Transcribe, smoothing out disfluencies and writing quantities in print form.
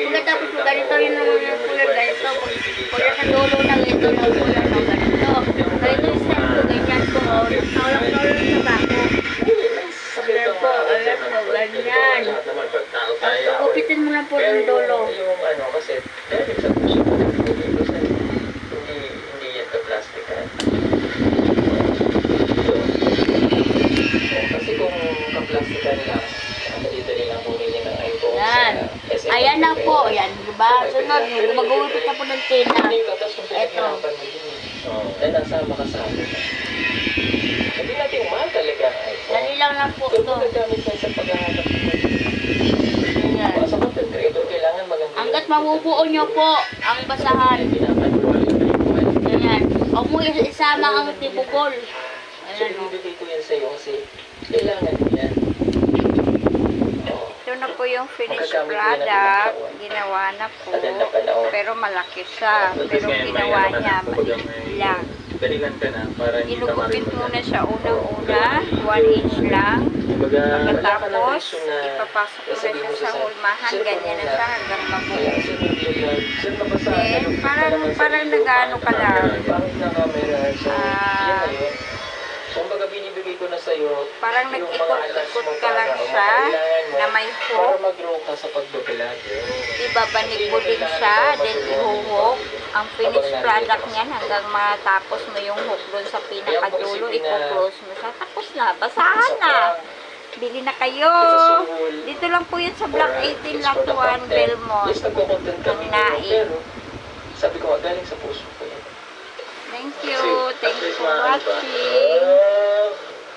pagkatapos mo ganito yun naman yung kulay ganito. Pag sa dulo na ganito yung kulay no, ganito. Ganito yung style ko, ganyan ko. Nagtawlang-tawlang sa bako. Sabihan po, alam mo, ganyan. Tapos gupitin mo lang po yung dulo. Yung ano kasi, dahil sa puso ko, hindi yan ka-plastic ha. Kasi kung ka-plastic ka lang, dito nilang bumili ng iPhone Yan. sa SM. Ayan na po, yan, diba? Sunod, mag-uupit na po ng tina. Eto. Dahil nasama ka sa akin. Sabi natin, mahal talaga ang iPhone. Dali lang na po Ito ito. magagamit mo sa paghahanap ng Ayan. sa content creator, kailangan maganda. Hanggat mabubuo nyo po ang basahan. Ayan. Huwag mo isama ang tibukol. So, Ayan o. ibibigay ko yan sa'yo kasi kailangan mo yan. Ito na po yung finished Magagamit mo yan ng ilang product. taon. Ginawa na po. Tagal na panahon. Pero malaki siya. Pero ginawa niya maliit lang. Dalilan ka na para hindi ka Inugupit marunong. muna siya unang-una. 1 inch lang. Kumbaga, Pagkatapos, ipapasok mo na siya sa hulmahan. Ganyan na siya hanggang mabuo. Then, parang nag-ano ka lang. Pangit na camera. So, Ah. yan na yun. So, kumbaga binibigay ko na sa'yo Parang yung mga nag-ikot-ikot alas mo ka lang para siya kailangan mo na may para hook. mag-grow ka sa pagbabalag. Ibabanig mo din siya, then ihuhok. Ang finished product niyan hanggang matapos mo yung hook doon sa pinakadulo, i-close mo siya. Tapos na, basahan na. Bili na kayo. Dito lang po yun sa Block 18 Lot 1, Belmont. Yes, nagko-content kami Ang naing. pero sabi ko, galing sa puso ko yan. Thank you. Thanks for watching.